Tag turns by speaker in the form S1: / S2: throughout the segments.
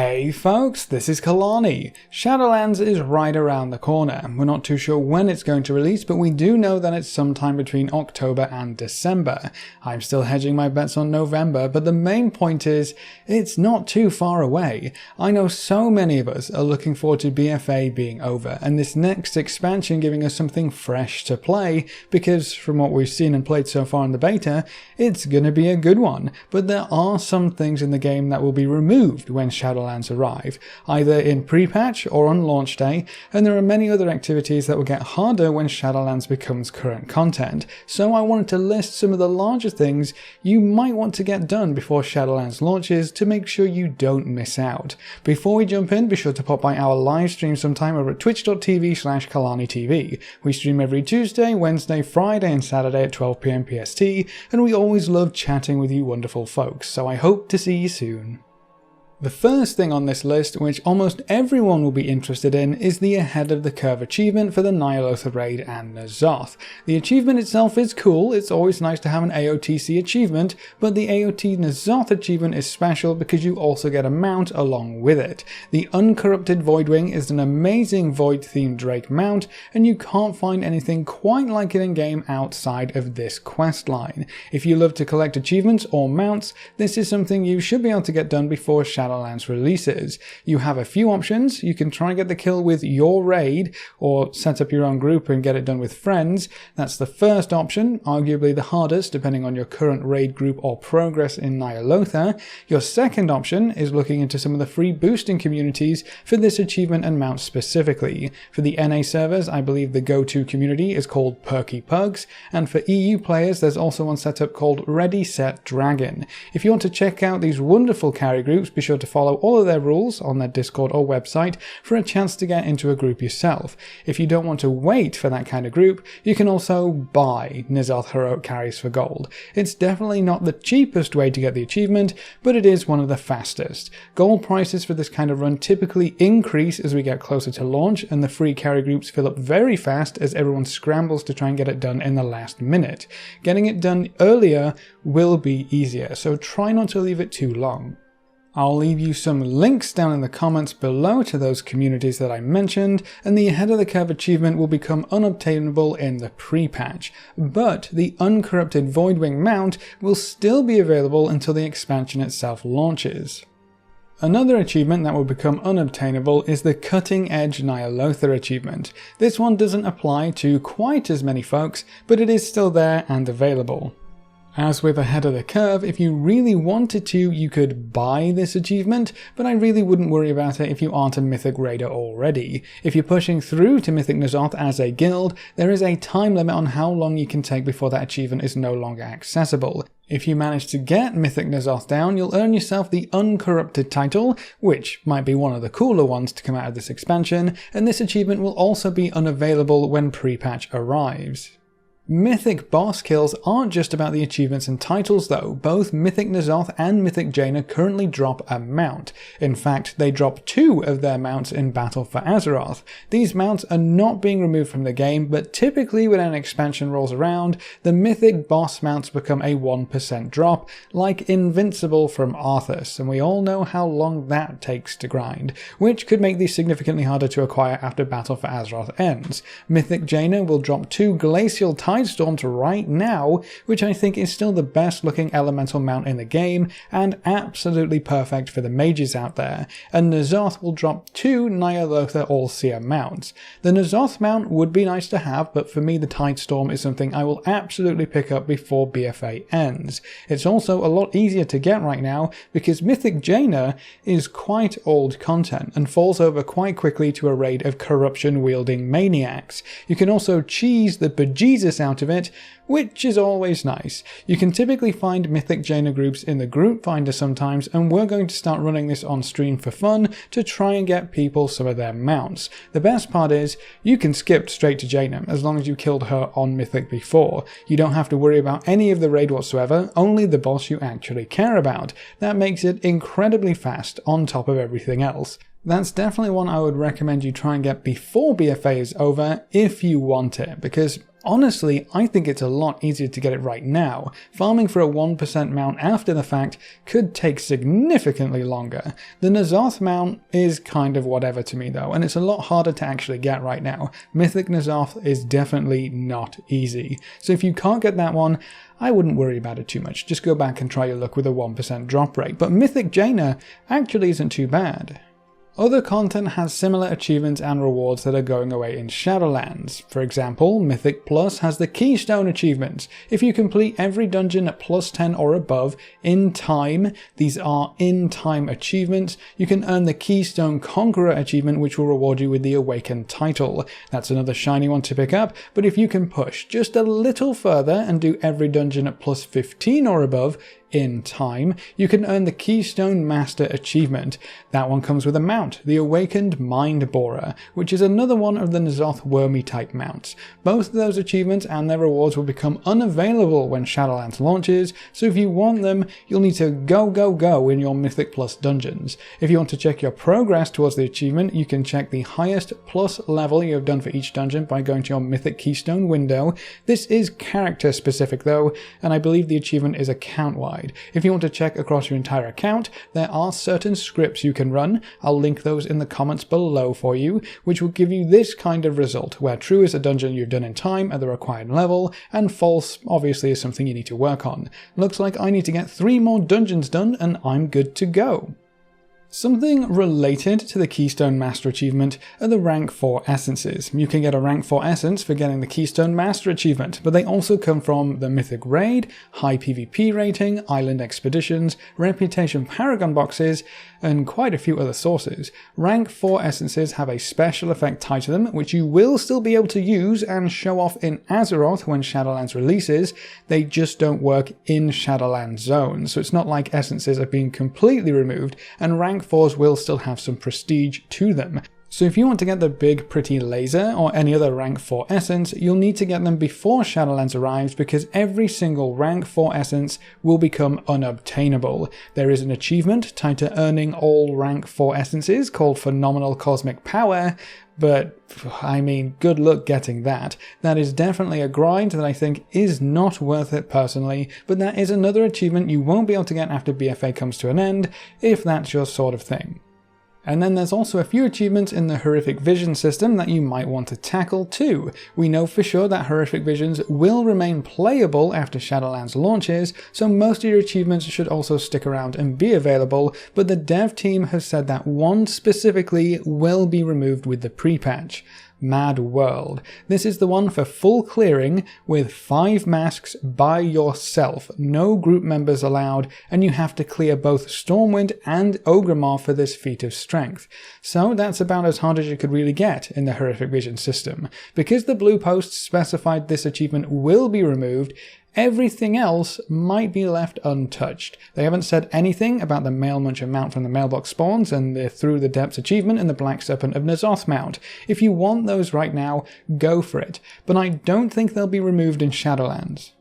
S1: Hey folks, this is Kalani. Shadowlands is right around the corner. We're not too sure when it's going to release, but we do know that it's sometime between October and December. I'm still hedging my bets on November, but the main point is, it's not too far away. I know so many of us are looking forward to BFA being over, and this next expansion giving us something fresh to play, because from what we've seen and played so far in the beta, it's gonna be a good one. But there are some things in the game that will be removed when Shadowlands arrive, either in pre-patch or on launch day, and there are many other activities that will get harder when Shadowlands becomes current content, so I wanted to list some of the larger things you might want to get done before Shadowlands launches to make sure you don't miss out. Before we jump in, be sure to pop by our live stream sometime over at twitch.tv/KalaniTV. We stream every Tuesday, Wednesday, Friday and Saturday at 12 PM PST, and we always love chatting with you wonderful folks, so I hope to see you soon. The first thing on this list, which almost everyone will be interested in, is the Ahead of the Curve achievement for the Ny'alotha raid and N'Zoth. The achievement itself is cool, it's always nice to have an AOTC achievement, but the AOT N'Zoth achievement is special because you also get a mount along with it. The Uncorrupted Voidwing is an amazing Void-themed Drake mount, and you can't find anything quite like it in-game outside of this questline. If you love to collect achievements or mounts, this is something you should be able to get done before Shadowlands releases. You have a few options. You can try and get the kill with your raid, or set up your own group and get it done with friends. That's the first option, arguably the hardest depending on your current raid group or progress in Ny'alotha. Your second option is looking into some of the free boosting communities for this achievement and mount specifically. For the NA servers, I believe the go-to community is called Perky Pugs, and for EU players there's also one set up called Ready Set Dragon. If you want to check out these wonderful carry groups, be sure to follow all of their rules on their Discord or website for a chance to get into a group yourself. If you don't want to wait for that kind of group, you can also buy N'Zoth heroic carries for gold. It's definitely not the cheapest way to get the achievement, but it is one of the fastest. Gold prices for this kind of run typically increase as we get closer to launch, and the free carry groups fill up very fast as everyone scrambles to try and get it done in the last minute. Getting it done earlier will be easier, so try not to leave it too long. I'll leave you some links down in the comments below to those communities that I mentioned, and the Ahead of the Curve achievement will become unobtainable in the pre-patch, but the Uncorrupted Voidwing Mount will still be available until the expansion itself launches. Another achievement that will become unobtainable is the Cutting Edge Ny'alotha achievement. This one doesn't apply to quite as many folks, but it is still there and available. As with Ahead of the Curve, if you really wanted to, you could buy this achievement, but I really wouldn't worry about it if you aren't a Mythic Raider already. If you're pushing through to Mythic N'Zoth as a guild, there is a time limit on how long you can take before that achievement is no longer accessible. If you manage to get Mythic N'Zoth down, you'll earn yourself the Uncorrupted title, which might be one of the cooler ones to come out of this expansion, and this achievement will also be unavailable when pre-patch arrives. Mythic boss kills aren't just about the achievements and titles though. Both Mythic N'Zoth and Mythic Jaina currently drop a mount. In fact, they drop 2 of their mounts in Battle for Azeroth. These mounts are not being removed from the game, but typically when an expansion rolls around, the Mythic boss mounts become a 1% drop, like Invincible from Arthas, and we all know how long that takes to grind, which could make these significantly harder to acquire after Battle for Azeroth ends. Mythic Jaina will drop 2 Glacial Tidestorms right now, which I think is still the best looking elemental mount in the game, and absolutely perfect for the mages out there, and N'Zoth will drop 2 Ny'alotha All-Seer mounts. The N'Zoth mount would be nice to have, but for me the Tidestorm is something I will absolutely pick up before BFA ends. It's also a lot easier to get right now, because Mythic Jaina is quite old content, and falls over quite quickly to a raid of corruption-wielding maniacs. You can also cheese the bejesus out of it, which is always nice. You can typically find Mythic Jaina groups in the group finder sometimes, and we're going to start running this on stream for fun to try and get people some of their mounts. The best part is, you can skip straight to Jaina as long as you killed her on Mythic before. You don't have to worry about any of the raid whatsoever, only the boss you actually care about. That makes it incredibly fast on top of everything else. That's definitely one I would recommend you try and get before BFA is over if you want it, because Honestly, I think it's a lot easier to get it right now. Farming for a 1% mount after the fact could take significantly longer. The N'Zoth mount is kind of whatever to me though, and it's a lot harder to actually get right now. Mythic N'Zoth is definitely not easy. So if you can't get that one, I wouldn't worry about it too much. Just go back and try your luck with a 1% drop rate. But Mythic Jaina actually isn't too bad. Other content has similar achievements and rewards that are going away in Shadowlands. For example, Mythic Plus has the Keystone achievements. If you complete every dungeon at +10 or above in time, these are in-time achievements, you can earn the Keystone Conqueror achievement, which will reward you with the Awakened title. That's another shiny one to pick up, but if you can push just a little further and do every dungeon at +15 or above, in time, you can earn the Keystone Master achievement. That one comes with a mount, the Awakened Mind Borer, which is another one of the N'Zoth Wormy type mounts. Both of those achievements and their rewards will become unavailable when Shadowlands launches, so if you want them, you'll need to go in your Mythic Plus dungeons. If you want to check your progress towards the achievement, you can check the highest plus level you have done for each dungeon by going to your Mythic Keystone window. This is character specific though, and I believe the achievement is account-wide. If you want to check across your entire account, there are certain scripts you can run. I'll link those in the comments below for you, which will give you this kind of result, where true is a dungeon you've done in time at the required level, and false obviously is something you need to work on. Looks like I need to get 3 more dungeons done and I'm good to go. Something related to the Keystone Master achievement are the rank 4 essences. You can get a rank 4 essence for getting the Keystone Master achievement, but they also come from the Mythic Raid, high PvP rating, island expeditions, reputation paragon boxes, and quite a few other sources. Rank 4 essences have a special effect tied to them, which you will still be able to use and show off in Azeroth when Shadowlands releases. They just don't work in Shadowlands zones, so it's not like essences are being completely removed, and rank 4s will still have some prestige to them. So if you want to get the big pretty laser or any other rank 4 essence, you'll need to get them before Shadowlands arrives, because every single rank 4 essence will become unobtainable. There is an achievement tied to earning all rank 4 essences called Phenomenal Cosmic Power, but I mean, good luck getting that. That is definitely a grind that I think is not worth it personally, but that is another achievement you won't be able to get after BFA comes to an end, if that's your sort of thing. And then there's also a few achievements in the Horrific Vision system that you might want to tackle too. We know for sure that Horrific Visions will remain playable after Shadowlands launches, so most of your achievements should also stick around and be available, but the dev team has said that one specifically will be removed with the pre-patch. Mad World. This is the one for full clearing with 5 masks by yourself, no group members allowed, and you have to clear both Stormwind and Ogrimmar for this feat of strength. So that's about as hard as you could really get in the Horrific Vision system. Because the blue post specified this achievement will be removed, everything else might be left untouched. They haven't said anything about the Mail Muncher mount from the Mailbox Spawns and the Through the Depths achievement and the Black Serpent of N'Zoth mount. If you want those right now, go for it. But I don't think they'll be removed in Shadowlands.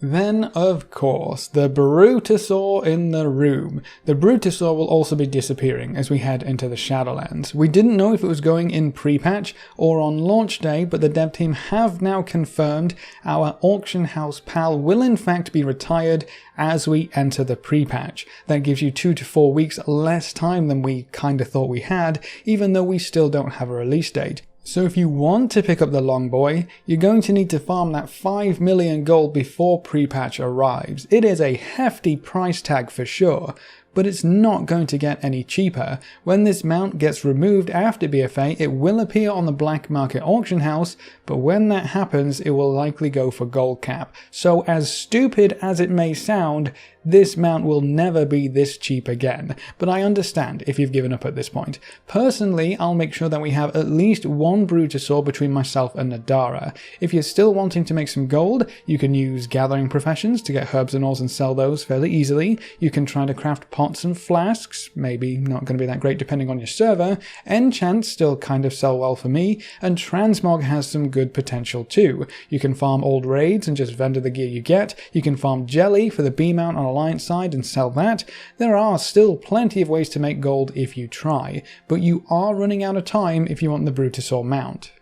S1: Then, of course, the BRUTOOOO in the room. The BRUTOOOO will also be disappearing as we head into the Shadowlands. We didn't know if it was going in pre-patch or on launch day, but the dev team have now confirmed our auction house pal will in fact be retired as we enter the pre-patch. That gives you 2 to 4 weeks less time than we kinda thought we had, even though we still don't have a release date. So if you want to pick up the long boy, you're going to need to farm that 5 million gold before pre-patch arrives. It is a hefty price tag for sure, but it's not going to get any cheaper. When this mount gets removed after BFA, it will appear on the black market auction house, but when that happens, it will likely go for gold cap. So as stupid as it may sound, this mount will never be this cheap again, but I understand if you've given up at this point. Personally, I'll make sure that we have at least one BRUTOOOO between myself and Nadara. If you're still wanting to make some gold, you can use Gathering Professions to get herbs and ores and sell those fairly easily. You can try to craft pots and flasks, maybe not going to be that great depending on your server. Enchants still kind of sell well for me, and Transmog has some good potential too. You can farm old raids and just vendor the gear you get. You can farm jelly for the B mount on Alliance side and sell that. There are still plenty of ways to make gold if you try, but you are running out of time if you want the BRUTOOOO mount.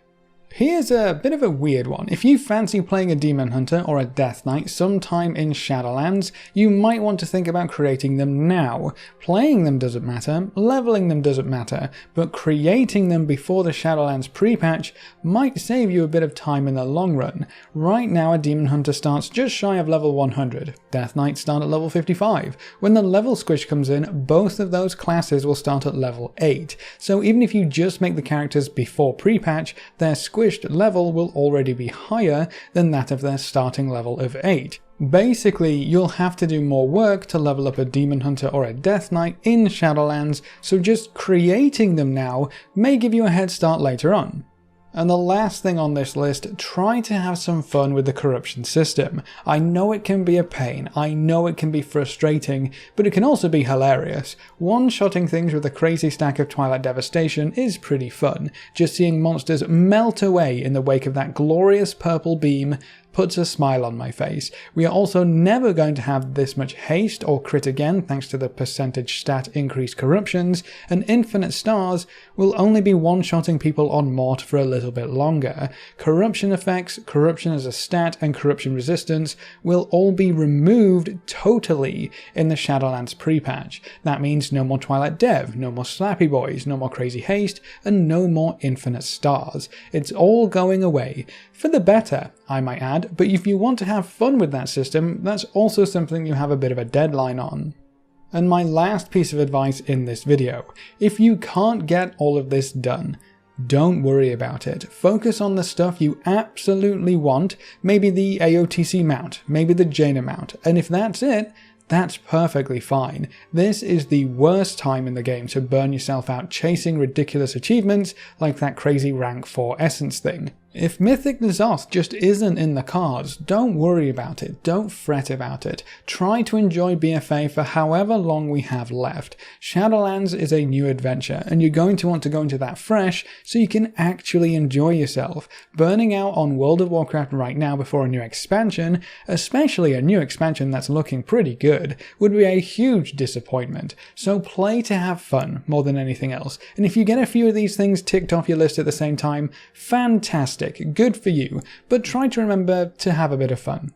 S1: Here's a bit of a weird one. If you fancy playing a Demon Hunter or a Death Knight sometime in Shadowlands, you might want to think about creating them now. Playing them doesn't matter, leveling them doesn't matter, but creating them before the Shadowlands pre-patch might save you a bit of time in the long run. Right now a Demon Hunter starts just shy of level 100, Death Knight start at level 55. When the level squish comes in, both of those classes will start at level 8. So even if you just make the characters before pre-patch, their squished level will already be higher than that of their starting level of 8. Basically, you'll have to do more work to level up a Demon Hunter or a Death Knight in Shadowlands, so just creating them now may give you a head start later on. And the last thing on this list, try to have some fun with the corruption system. I know it can be a pain, I know it can be frustrating, but it can also be hilarious. One-shotting things with a crazy stack of Twilight Devastation is pretty fun. Just seeing monsters melt away in the wake of that glorious purple beam puts a smile on my face. We are also never going to have this much haste or crit again thanks to the percentage stat increased corruptions, and infinite stars will only be one-shotting people on Mort for a little bit longer. Corruption effects, corruption as a stat, and corruption resistance will all be removed totally in the Shadowlands pre-patch. That means no more Twilight Dev, no more Slappy Boys, no more crazy haste, and no more infinite stars. It's all going away. For the better, I might add, but if you want to have fun with that system, that's also something you have a bit of a deadline on. And my last piece of advice in this video, if you can't get all of this done, don't worry about it. Focus on the stuff you absolutely want, maybe the AOTC mount, maybe the Jaina mount, and if that's it, that's perfectly fine. This is the worst time in the game to burn yourself out chasing ridiculous achievements like that crazy rank 4 essence thing. If Mythic N'Zoth just isn't in the cards, don't worry about it, don't fret about it. Try to enjoy BFA for however long we have left. Shadowlands is a new adventure, and you're going to want to go into that fresh so you can actually enjoy yourself. Burning out on World of Warcraft right now before a new expansion, especially a new expansion that's looking pretty good, would be a huge disappointment. So play to have fun more than anything else, and if you get a few of these things ticked off your list at the same time, fantastic. Good for you, but try to remember to have a bit of fun.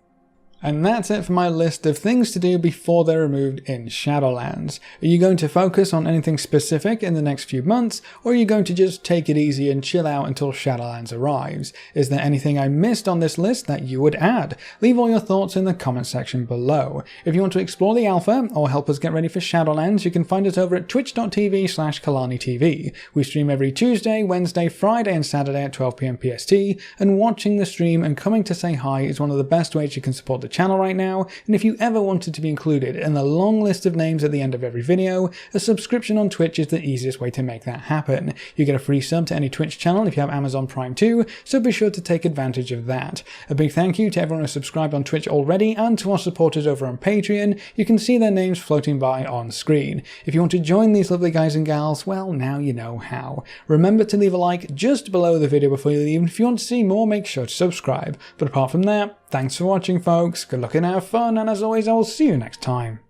S1: And that's it for my list of things to do before they're removed in Shadowlands. Are you going to focus on anything specific in the next few months, or are you going to just take it easy and chill out until Shadowlands arrives? Is there anything I missed on this list that you would add? Leave all your thoughts in the comment section below. If you want to explore the alpha or help us get ready for Shadowlands, you can find us over at twitch.tv/KalaniTV. We stream every Tuesday, Wednesday, Friday and Saturday at 12 PM PST, and watching the stream and coming to say hi is one of the best ways you can support the channel right now, and if you ever wanted to be included in the long list of names at the end of every video, a subscription on Twitch is the easiest way to make that happen. You get a free sub to any Twitch channel if you have Amazon Prime too, so be sure to take advantage of that. A big thank you to everyone who's subscribed on Twitch already and to our supporters over on Patreon. You can see their names floating by on screen. If you want to join these lovely guys and gals, well, now you know how. Remember to leave a like just below the video before you leave, and if you want to see more, make sure to subscribe. But apart from that, thanks for watching folks, good luck and have fun, and as always I will see you next time.